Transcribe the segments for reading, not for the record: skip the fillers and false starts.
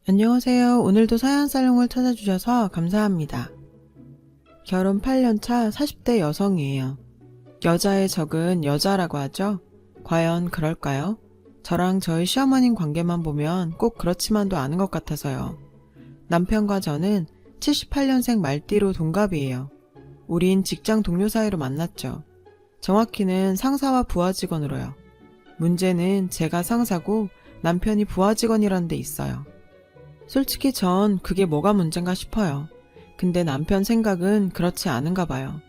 안녕하세요. 오늘도 사연살롱을 찾아주셔서 감사합니다. 결혼 8년차 40대 여성이에요. 여자의 적은 여자라고 하죠? 과연 그럴까요? 저랑 저희 시어머님 관계만 보면 꼭 그렇지만도 않은 것 같아서요. 남편과 저는 78년생 말띠로 동갑이에요. 우린 직장 동료 사이로 만났죠. 정확히는 상사와 부하 직원으로요. 문제는 제가 상사고 남편이 부하 직원이라는 데 있어요. 솔직히 전 그게 뭐가 문제인가 싶어요. 근데 남편 생각은 그렇지 않은가 봐요.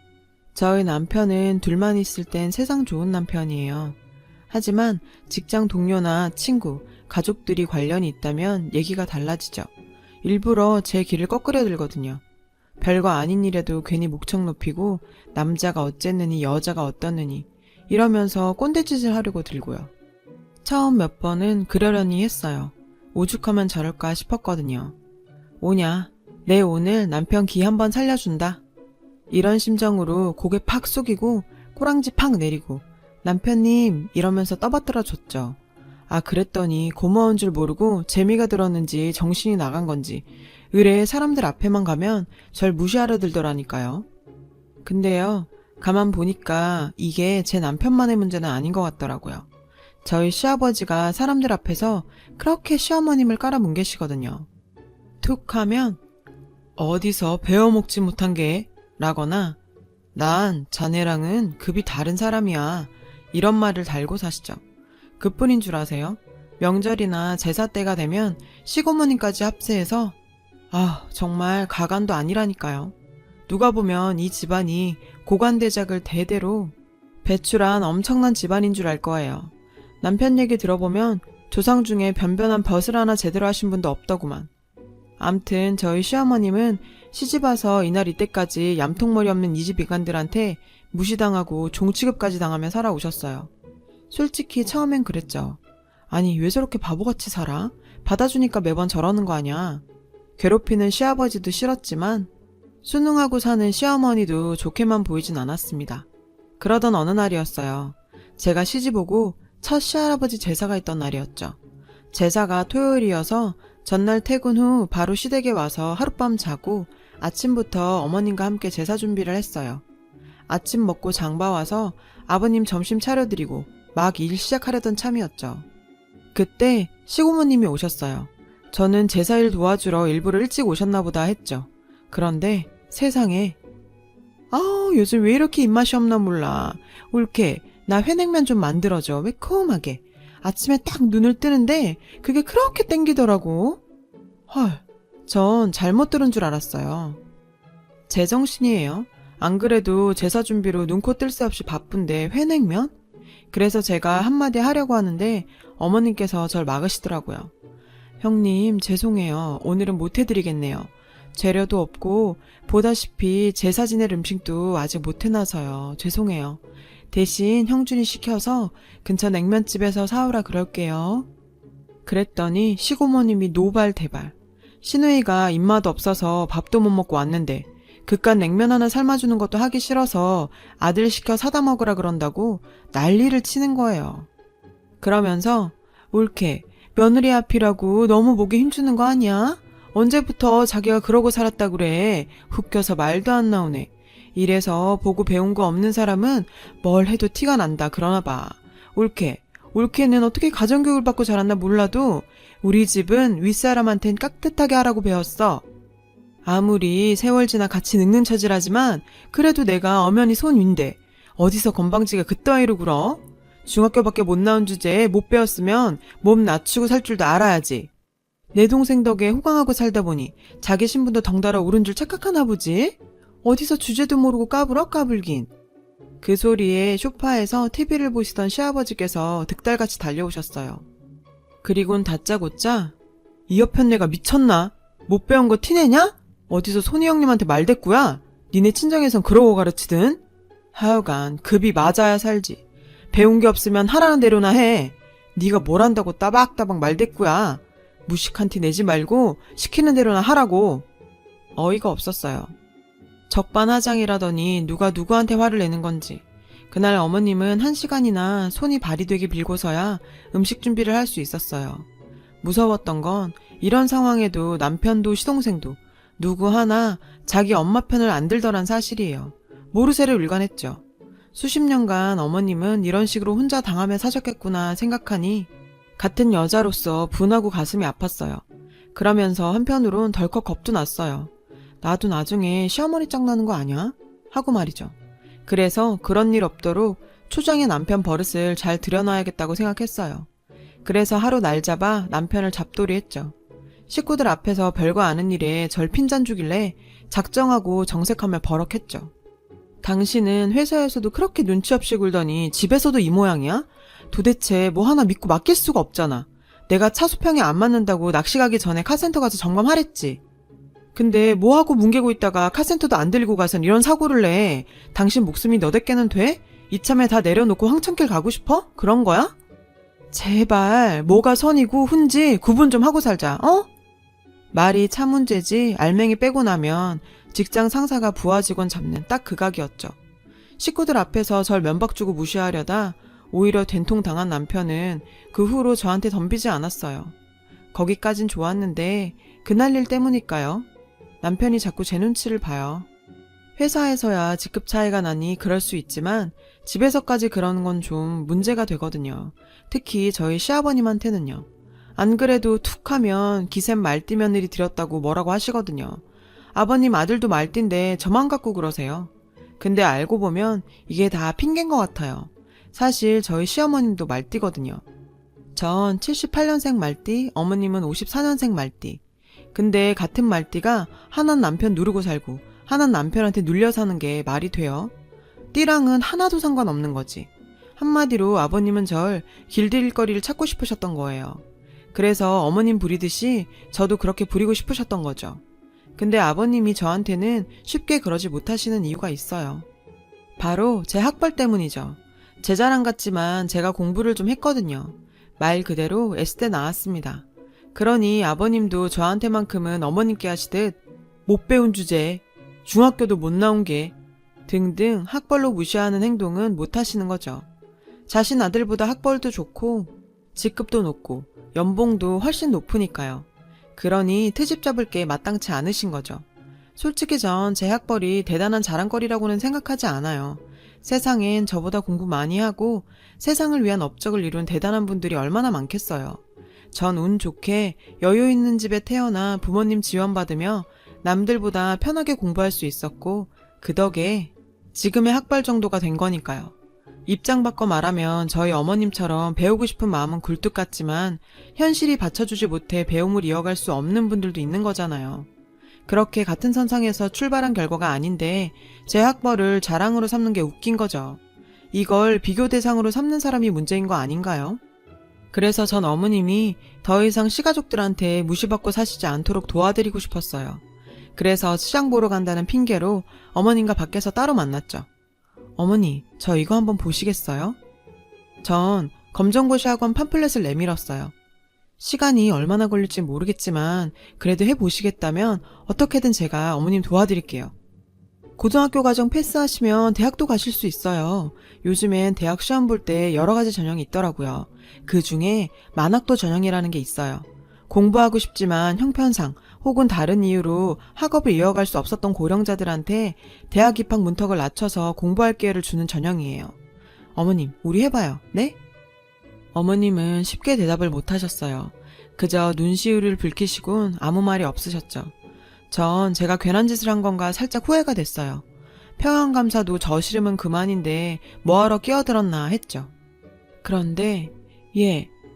저희 남편은 둘만 있을 땐 세상 좋은 남편이에요. 하지만 직장 동료나 친구, 가족들이 관련이 있다면 얘기가 달라지죠. 일부러 제 길을 거꾸려 들거든요. 별거 아닌 일에도 괜히 목청 높이고 남자가 어쨌느니 여자가 어떻느니 이러면서 꼰대짓을 하려고 들고요. 처음 몇 번은 그러려니 했어요. 오죽하면 저럴까 싶었거든요. 오냐, 내 오늘 남편 기 한번 살려준다. 이런 심정으로 고개 팍 숙이고 꼬랑지 팍 내리고 남편님 이러면서 떠받들어 줬죠. 아 그랬더니 고마운 줄 모르고 재미가 들었는지 정신이 나간 건지 의뢰 사람들 앞에만 가면 절 무시하려 들더라니까요. 근데요, 가만 보니까 이게 제 남편만의 문제는 아닌 것 같더라고요. 저희 시아버지가 사람들 앞에서 그렇게 시어머님을 깔아뭉개시거든요. 툭 하면 어디서 배워먹지 못한 게 라거나 난 자네랑은 급이 다른 사람이야 이런 말을 달고 사시죠. 그뿐인 줄 아세요? 명절이나 제사 때가 되면 시고모님까지 합세해서 정말 가관도 아니라니까요. 누가 보면 이 집안이 고관대작을 대대로 배출한 엄청난 집안인 줄 알 거예요. 남편 얘기 들어보면 조상 중에 변변한 벼슬 하나 제대로 하신 분도 없더구만. 암튼 저희 시어머님은 시집와서 이날 이때까지 얌통머리 없는 이 집 이간들한테 무시당하고 종취급까지 당하며 살아오셨어요. 솔직히 처음엔 그랬죠. 아니 왜 저렇게 바보같이 살아? 받아주니까 매번 저러는 거 아냐. 괴롭히는 시아버지도 싫었지만 순응하고 사는 시어머니도 좋게만 보이진 않았습니다. 그러던 어느 날이었어요. 제가 시집 오고 첫 시할아버지 제사가 있던 날이었죠. 제사가 토요일이어서 전날 퇴근 후 바로 시댁에 와서 하룻밤 자고 아침부터 어머님과 함께 제사 준비를 했어요. 아침 먹고 장봐 와서 아버님 점심 차려드리고 막 일 시작하려던 참이었죠. 그때 시고모님이 오셨어요. 저는 제사일 도와주러 일부러 일찍 오셨나 보다 했죠. 그런데 세상에 요즘 왜 이렇게 입맛이 없나 몰라. 올케 나 회냉면 좀 만들어줘. 매콤하게. 아침에 딱 눈을 뜨는데 그게 그렇게 땡기더라고. 헐, 전 잘못 들은 줄 알았어요. 제정신이에요. 안 그래도 제사 준비로 눈코 뜰 새 없이 바쁜데 회냉면? 그래서 제가 한마디 하려고 하는데 어머님께서 절 막으시더라고요. 형님 죄송해요. 오늘은 못 해드리겠네요. 재료도 없고 보다시피 제사 지낼 음식도 아직 못 해놔서요. 죄송해요. 대신 형준이 시켜서 근처 냉면집에서 사오라 그럴게요. 그랬더니 시고모님이 노발대발. 시누이가 입맛 없어서 밥도 못 먹고 왔는데 그깟 냉면 하나 삶아주는 것도 하기 싫어서 아들 시켜 사다 먹으라 그런다고 난리를 치는 거예요. 그러면서 올케 며느리 앞이라고 너무 목에 힘주는 거 아니야? 언제부터 자기가 그러고 살았다 그래. 훅 껴서 말도 안 나오네. 이래서 보고 배운 거 없는 사람은 뭘 해도 티가 난다 그러나 봐. 올케는 어떻게 가정교육을 받고 자랐나 몰라도 우리 집은 윗사람한텐 깍듯하게 하라고 배웠어. 아무리 세월 지나 같이 늙는 처지라지만 그래도 내가 엄연히 손 윈데 어디서 건방지게 그따위로 굴어? 중학교밖에 못 나온 주제에 못 배웠으면 몸 낮추고 살 줄도 알아야지. 내 동생 덕에 호강하고 살다 보니 자기 신분도 덩달아 오른 줄 착각하나 보지? 어디서 주제도 모르고 까불어 까불긴. 그 소리에 소파에서 TV를 보시던 시아버지께서 득달같이 달려오셨어요. 그리곤 다짜고짜 이 여편네가 미쳤나? 못 배운 거 티내냐? 어디서 손희 형님한테 말대꾸야? 니네 친정에선 그러고 가르치든? 하여간 급이 맞아야 살지. 배운 게 없으면 하라는 대로나 해. 네가 뭘 한다고 따박따박 말대꾸야. 무식한 티 내지 말고 시키는 대로나 하라고. 어이가 없었어요. 적반하장이라더니 누가 누구한테 화를 내는 건지. 그날 어머님은 1시간이나 손이 발이 되게 빌고서야 음식 준비를 할 수 있었어요. 무서웠던 건 이런 상황에도 남편도 시동생도 누구 하나 자기 엄마 편을 안 들더란 사실이에요. 모르쇠를 일관했죠. 수십 년간 어머님은 이런 식으로 혼자 당하며 사셨겠구나 생각하니 같은 여자로서 분하고 가슴이 아팠어요. 그러면서 한편으론 덜컥 겁도 났어요. 나도 나중에 시어머니 짝나는 거 아니야? 하고 말이죠. 그래서 그런 일 없도록 초장의 남편 버릇을 잘 들여놔야겠다고 생각했어요. 그래서 하루 날 잡아 남편을 잡돌이했죠. 식구들 앞에서 별거 아는 일에 절 핀잔 주길래 작정하고 정색하며 버럭했죠. 당신은 회사에서도 그렇게 눈치 없이 굴더니 집에서도 이 모양이야? 도대체 뭐 하나 믿고 맡길 수가 없잖아. 내가 차 수평이 안 맞는다고 낚시 가기 전에 카센터 가서 점검하랬지. 근데 뭐하고 뭉개고 있다가 카센터도 안 들고 가선 이런 사고를 내. 당신 목숨이 너댓게는 돼? 이참에 다 내려놓고 황천길 가고 싶어? 그런 거야? 제발 뭐가 선이고 훈지 구분 좀 하고 살자. 어? 말이 차 문제지 알맹이 빼고 나면 직장 상사가 부하 직원 잡는 딱 그 각이었죠. 식구들 앞에서 절 면박 주고 무시하려다 오히려 된통 당한 남편은 그 후로 저한테 덤비지 않았어요. 거기까진 좋았는데 그날 일 때문일까요? 남편이 자꾸 제 눈치를 봐요. 회사에서야 직급 차이가 나니 그럴 수 있지만 집에서까지 그러는 건 좀 문제가 되거든요. 특히 저희 시아버님한테는요. 안 그래도 툭 하면 기샘 말띠 며느리 들였다고 뭐라고 하시거든요. 아버님 아들도 말띠인데 저만 갖고 그러세요. 근데 알고 보면 이게 다 핑계인 것 같아요. 사실 저희 시어머님도 말띠거든요. 전 78년생 말띠, 어머님은 54년생 말띠. 근데 같은 말띠가 하나는 남편 누르고 살고 하나는 남편한테 눌려 사는 게 말이 돼요? 띠랑은 하나도 상관없는 거지. 한마디로 아버님은 절 길들일거리를 찾고 싶으셨던 거예요. 그래서 어머님 부리듯이 저도 그렇게 부리고 싶으셨던 거죠. 근데 아버님이 저한테는 쉽게 그러지 못하시는 이유가 있어요. 바로 제 학벌 때문이죠. 제 자랑 같지만 제가 공부를 좀 했거든요. 말 그대로 S대 나왔습니다. 그러니 아버님도 저한테만큼은 어머님께 하시듯 못 배운 주제에 중학교도 못 나온 게 등등 학벌로 무시하는 행동은 못 하시는 거죠. 자신 아들보다 학벌도 좋고 직급도 높고 연봉도 훨씬 높으니까요. 그러니 트집 잡을 게 마땅치 않으신 거죠. 솔직히 전 제 학벌이 대단한 자랑거리라고는 생각하지 않아요. 세상엔 저보다 공부 많이 하고 세상을 위한 업적을 이룬 대단한 분들이 얼마나 많겠어요. 전 운 좋게 여유 있는 집에 태어나 부모님 지원받으며 남들보다 편하게 공부할 수 있었고 그 덕에 지금의 학벌 정도가 된 거니까요. 입장 바꿔 말하면 저희 어머님처럼 배우고 싶은 마음은 굴뚝 같지만 현실이 받쳐주지 못해 배움을 이어갈 수 없는 분들도 있는 거잖아요. 그렇게 같은 선상에서 출발한 결과가 아닌데 제 학벌을 자랑으로 삼는 게 웃긴 거죠. 이걸 비교 대상으로 삼는 사람이 문제인 거 아닌가요? 그래서 전 어머님이 더 이상 시가족들한테 무시받고 사시지 않도록 도와드리고 싶었어요. 그래서 시장 보러 간다는 핑계로 어머님과 밖에서 따로 만났죠. 어머니, 저 이거 한번 보시겠어요? 전 검정고시 학원 팜플렛을 내밀었어요. 시간이 얼마나 걸릴지 모르겠지만 그래도 해보시겠다면 어떻게든 제가 어머님 도와드릴게요. 고등학교 과정 패스하시면 대학도 가실 수 있어요. 요즘엔 대학 시험 볼 때 여러 가지 전형이 있더라고요. 그 중에 만학도 전형이라는 게 있어요. 공부하고 싶지만 형편상 혹은 다른 이유로 학업을 이어갈 수 없었던 고령자들한테 대학 입학 문턱을 낮춰서 공부할 기회를 주는 전형이에요. 어머님, 우리 해봐요. 네? 어머님은 쉽게 대답을 못하셨어요. 그저 눈시울을 붉히시곤 아무 말이 없으셨죠. 전 제가 괜한 짓을 한 건가 살짝 후회가 됐어요. 평양감사도 저 싫으면 그만인데 뭐하러 끼어들었나 했죠. 그런데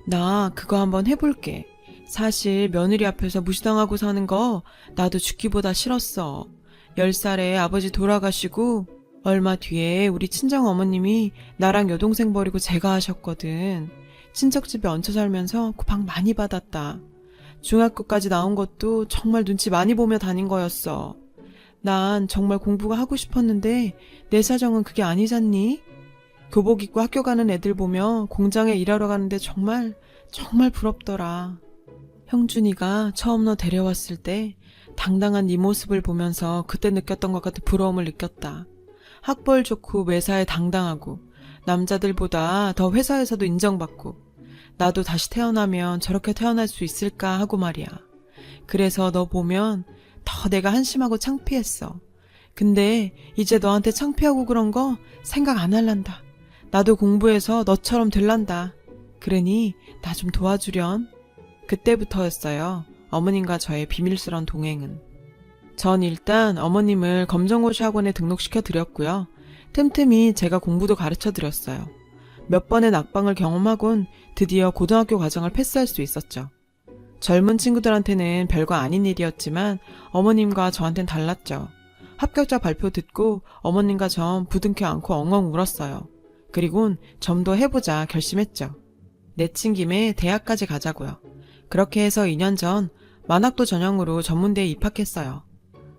나 그거 한번 해볼게. 사실 며느리 앞에서 무시당하고 사는 거 나도 죽기보다 싫었어. 10살에 아버지 돌아가시고 얼마 뒤에 우리 친정어머님이 나랑 여동생 버리고 제가 하셨거든. 친척집에 얹혀 살면서 구박 많이 받았다. 중학교까지 나온 것도 정말 눈치 많이 보며 다닌 거였어. 난 정말 공부가 하고 싶었는데 내 사정은 그게 아니잖니? 교복 입고 학교 가는 애들 보며 공장에 일하러 가는데 정말 부럽더라. 형준이가 처음 너 데려왔을 때 당당한 네 모습을 보면서 그때 느꼈던 것 같은 부러움을 느꼈다. 학벌 좋고 매사에 당당하고 남자들보다 더 회사에서도 인정받고 나도 다시 태어나면 저렇게 태어날 수 있을까 하고 말이야. 그래서 너 보면 더 내가 한심하고 창피했어. 근데 이제 너한테 창피하고 그런 거 생각 안 할란다. 나도 공부해서 너처럼 될란다. 그러니 나 좀 도와주련. 그때부터였어요. 어머님과 저의 비밀스런 동행은. 전 일단 어머님을 검정고시 학원에 등록시켜 드렸고요. 틈틈이 제가 공부도 가르쳐 드렸어요. 몇 번의 낙방을 경험하곤 드디어 고등학교 과정을 패스할 수 있었죠. 젊은 친구들한테는 별거 아닌 일이었지만 어머님과 저한텐 달랐죠. 합격자 발표 듣고 어머님과 전 부둥켜 안고 엉엉 울었어요. 그리곤 좀 더 해보자 결심했죠. 내친 김에 대학까지 가자고요. 그렇게 해서 2년 전 만학도 전형으로 전문대에 입학했어요.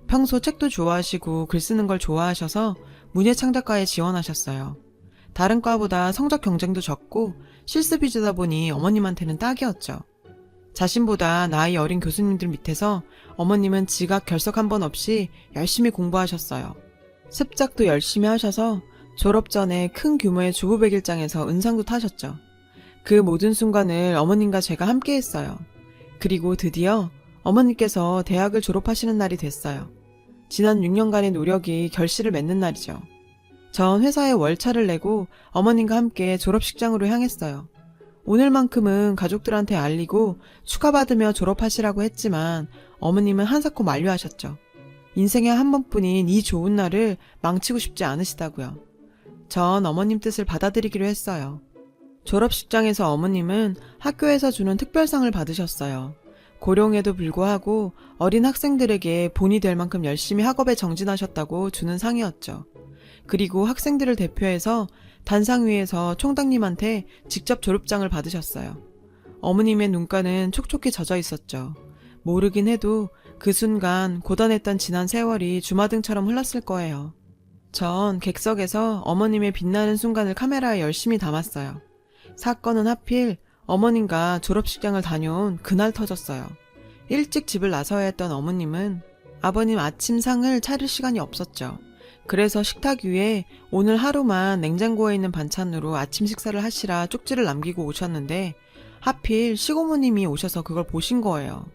평소 책도 좋아하시고 글 쓰는 걸 좋아하셔서 문예창작과에 지원하셨어요. 다른 과보다 성적 경쟁도 적고 실습 위주다 보니 어머님한테는 딱이었죠. 자신보다 나이 어린 교수님들 밑에서 어머님은 지각 결석 한 번 없이 열심히 공부하셨어요. 습작도 열심히 하셔서 졸업 전에 큰 규모의 주부백일장에서 은상도 타셨죠. 그 모든 순간을 어머님과 제가 함께 했어요. 그리고 드디어 어머님께서 대학을 졸업하시는 날이 됐어요. 지난 6년간의 노력이 결실을 맺는 날이죠. 전 회사에 월차를 내고 어머님과 함께 졸업식장으로 향했어요. 오늘만큼은 가족들한테 알리고 축하받으며 졸업하시라고 했지만 어머님은 한사코 만류하셨죠. 인생에 한 번뿐인 이 좋은 날을 망치고 싶지 않으시다고요. 전 어머님 뜻을 받아들이기로 했어요. 졸업식장에서 어머님은 학교에서 주는 특별상을 받으셨어요. 고령에도 불구하고 어린 학생들에게 본이 될 만큼 열심히 학업에 정진하셨다고 주는 상이었죠. 그리고 학생들을 대표해서 단상 위에서 총장님한테 직접 졸업장을 받으셨어요. 어머님의 눈가는 촉촉히 젖어 있었죠. 모르긴 해도 그 순간 고단했던 지난 세월이 주마등처럼 흘렀을 거예요. 전 객석에서 어머님의 빛나는 순간을 카메라에 열심히 담았어요. 사건은 하필 어머님과 졸업식장을 다녀온 그날 터졌어요. 일찍 집을 나서야 했던 어머님은 아버님 아침상을 차릴 시간이 없었죠. 그래서 식탁 위에 오늘 하루만 냉장고에 있는 반찬으로 아침 식사를 하시라 쪽지를 남기고 오셨는데 하필 시고모님이 오셔서 그걸 보신 거예요.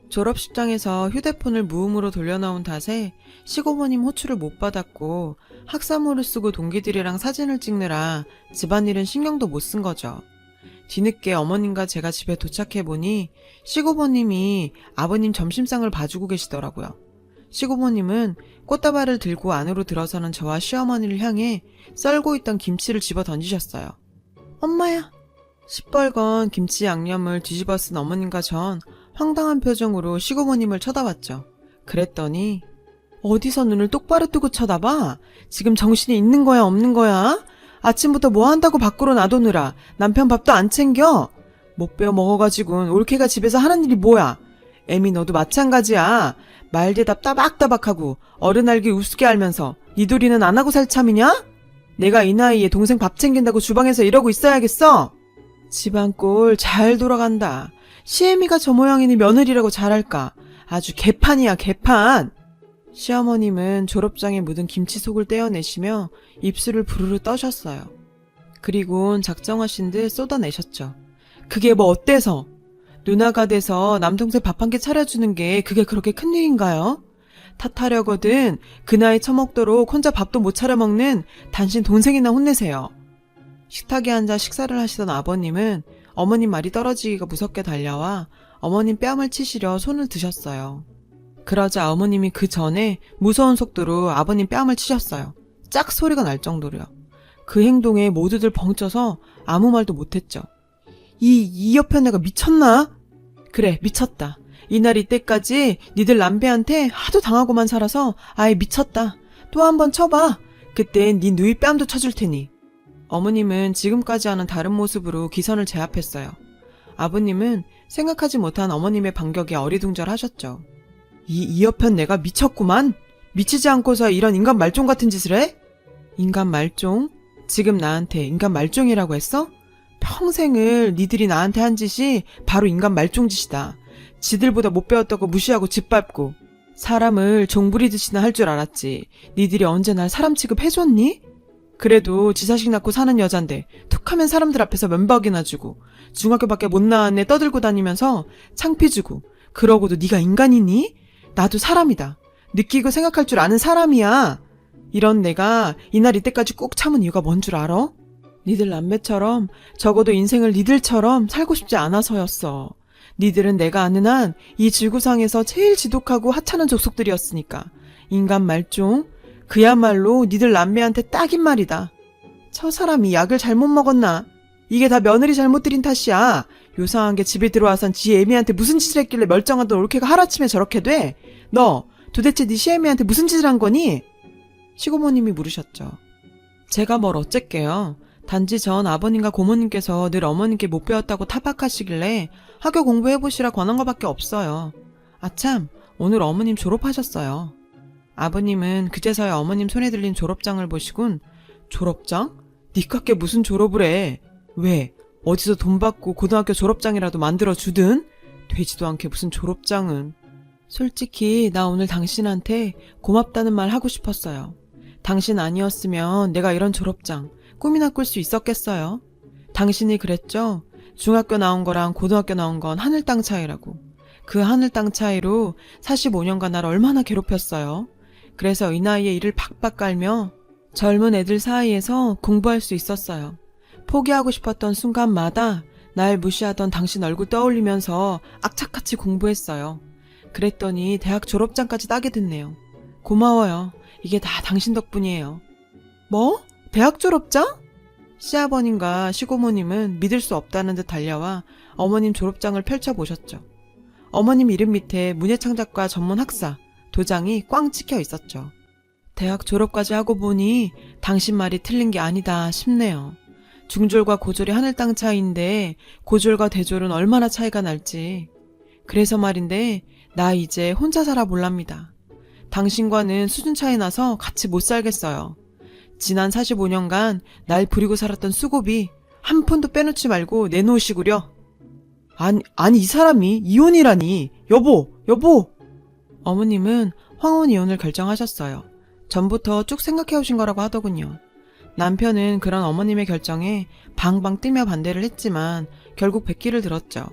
졸업식장에서 휴대폰을 무음으로 돌려놓은 탓에 시고모님 호출을 못 받았고 학사모를 쓰고 동기들이랑 사진을 찍느라 집안일은 신경도 못 쓴 거죠. 뒤늦게 어머님과 제가 집에 도착해보니 시고모님이 아버님 점심상을 봐주고 계시더라고요. 시고모님은 꽃다발을 들고 안으로 들어서는 저와 시어머니를 향해 썰고 있던 김치를 집어 던지셨어요. 엄마야! 시뻘건 김치 양념을 뒤집어 쓴 어머님과 전 황당한 표정으로 시고모님을 쳐다봤죠. 그랬더니 어디서 눈을 똑바로 뜨고 쳐다봐? 지금 정신이 있는 거야 없는 거야? 아침부터 뭐 한다고 밖으로 놔두느라 남편 밥도 안 챙겨? 못 배워 먹어가지고는 올케가 집에서 하는 일이 뭐야? 애미 너도 마찬가지야. 말대답 따박따박하고 어른 알기 우습게 알면서 니돌이는 안 하고 살 참이냐? 내가 이 나이에 동생 밥 챙긴다고 주방에서 이러고 있어야겠어? 집안 꼴 잘 돌아간다. 시애미가 저 모양이니 며느리라고 잘할까? 아주 개판이야 개판. 시어머님은 졸업장에 묻은 김치속을 떼어내시며 입술을 부르르 떠셨어요. 그리곤 작정하신 듯 쏟아내셨죠. 그게 뭐 어때서? 누나가 돼서 남동생 밥 한 끼 차려주는 게 그게 그렇게 큰일인가요? 탓하려거든 그 나이 처먹도록 혼자 밥도 못 차려 먹는 당신 동생이나 혼내세요. 식탁에 앉아 식사를 하시던 아버님은 어머님 말이 떨어지기가 무섭게 달려와 어머님 뺨을 치시려 손을 드셨어요. 그러자 어머님이 그 전에 무서운 속도로 아버님 뺨을 치셨어요. 짝 소리가 날 정도로요. 그 행동에 모두들 벙쪄서 아무 말도 못했죠. 이 옆에 애가 미쳤나? 그래 미쳤다. 이날 이때까지 니들 남배한테 하도 당하고만 살아서 아예 미쳤다. 또 한 번 쳐봐. 그땐 니 누이 뺨도 쳐줄 테니. 어머님은 지금까지와는 다른 모습으로 기선을 제압했어요. 아버님은 생각하지 못한 어머님의 반격에 어리둥절하셨죠. 이 여편 내가 미쳤구만. 미치지 않고서 이런 인간 말종 같은 짓을 해? 인간 말종? 지금 나한테 인간 말종이라고 했어? 평생을 니들이 나한테 한 짓이 바로 인간 말종 짓이다. 지들보다 못 배웠다고 무시하고 짓밟고 사람을 종부리듯이나 할 줄 알았지. 니들이 언제 날 사람 취급해줬니? 그래도 지 자식 낳고 사는 여잔데 툭하면 사람들 앞에서 면박이나 주고 중학교밖에 못 나왔네 떠들고 다니면서 창피 주고 그러고도 네가 인간이니? 나도 사람이다. 느끼고 생각할 줄 아는 사람이야. 이런 내가 이날 이때까지 꾹 참은 이유가 뭔 줄 알아? 니들 남매처럼 적어도 인생을 니들처럼 살고 싶지 않아서였어. 니들은 내가 아는 한 이 지구상에서 제일 지독하고 하찮은 족속들이었으니까. 인간 말종? 그야말로 니들 남매한테 딱인 말이다. 저 사람이 약을 잘못 먹었나? 이게 다 며느리 잘못 들인 탓이야. 요상한 게 집에 들어와선 지 애미한테 무슨 짓을 했길래 멀쩡하던 올케가 하루아침에 저렇게 돼? 너 도대체 네 시애미한테 무슨 짓을 한 거니? 시고모님이 물으셨죠. 제가 뭘 어쨌게요. 단지 전 아버님과 고모님께서 늘 어머님께 못 배웠다고 타박하시길래 학교 공부해보시라 권한 거밖에 없어요. 아참, 오늘 어머님 졸업하셨어요. 아버님은 그제서야 어머님 손에 들린 졸업장을 보시곤 졸업장? 니깎게 무슨 졸업을 해? 왜? 어디서 돈 받고 고등학교 졸업장이라도 만들어주든? 되지도 않게 무슨 졸업장은. 솔직히 나 오늘 당신한테 고맙다는 말 하고 싶었어요. 당신 아니었으면 내가 이런 졸업장 꿈이나 꿀 수 있었겠어요? 당신이 그랬죠? 중학교 나온 거랑 고등학교 나온 건 하늘 땅 차이라고. 그 하늘 땅 차이로 45년간 날 얼마나 괴롭혔어요. 그래서 이 나이에 이를 박박 깔며 젊은 애들 사이에서 공부할 수 있었어요. 포기하고 싶었던 순간마다 날 무시하던 당신 얼굴 떠올리면서 악착같이 공부했어요. 그랬더니 대학 졸업장까지 따게 됐네요. 고마워요. 이게 다 당신 덕분이에요. 뭐? 대학 졸업장? 시아버님과 시고모님은 믿을 수 없다는 듯 달려와 어머님 졸업장을 펼쳐보셨죠. 어머님 이름 밑에 문예창작과 전문 학사, 도장이 꽝 찍혀 있었죠. 대학 졸업까지 하고 보니 당신 말이 틀린 게 아니다 싶네요. 중졸과 고졸이 하늘 땅 차이인데 고졸과 대졸은 얼마나 차이가 날지. 그래서 말인데 나 이제 혼자 살아 볼랍니다. 당신과는 수준 차이 나서 같이 못 살겠어요. 지난 45년간 날 부리고 살았던 수고비 한 푼도 빼놓지 말고 내놓으시구려. 아니 이 사람이 이혼이라니. 여보. 어머님은 황혼 이혼을 결정하셨어요. 전부터 쭉 생각해오신 거라고 하더군요. 남편은 그런 어머님의 결정에 방방 뛰며 반대를 했지만 결국 백기를 들었죠.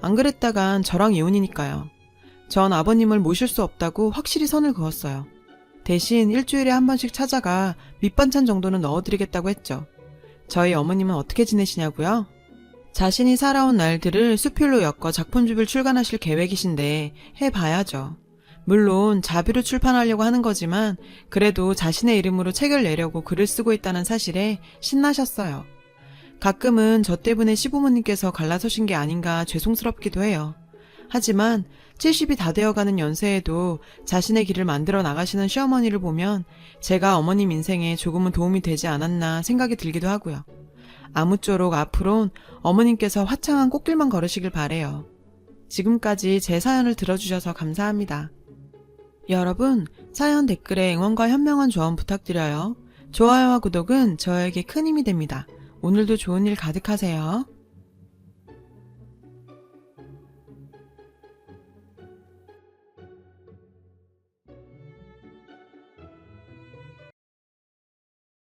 안 그랬다간 저랑 이혼이니까요. 전 아버님을 모실 수 없다고 확실히 선을 그었어요. 대신 일주일에 한 번씩 찾아가 밑반찬 정도는 넣어드리겠다고 했죠. 저희 어머님은 어떻게 지내시냐고요? 자신이 살아온 날들을 수필로 엮어 작품집을 출간하실 계획이신데 해봐야죠. 물론 자비로 출판하려고 하는 거지만 그래도 자신의 이름으로 책을 내려고 글을 쓰고 있다는 사실에 신나셨어요. 가끔은 저 때문에 시부모님께서 갈라서신 게 아닌가 죄송스럽기도 해요. 하지만 70이 다 되어가는 연세에도 자신의 길을 만들어 나가시는 시어머니를 보면 제가 어머님 인생에 조금은 도움이 되지 않았나 생각이 들기도 하고요. 아무쪼록 앞으론 어머님께서 화창한 꽃길만 걸으시길 바래요. 지금까지 제 사연을 들어주셔서 감사합니다. 여러분, 사연 댓글에 응원과 현명한 조언 부탁드려요. 좋아요와 구독은 저에게 큰 힘이 됩니다. 오늘도 좋은 일 가득하세요.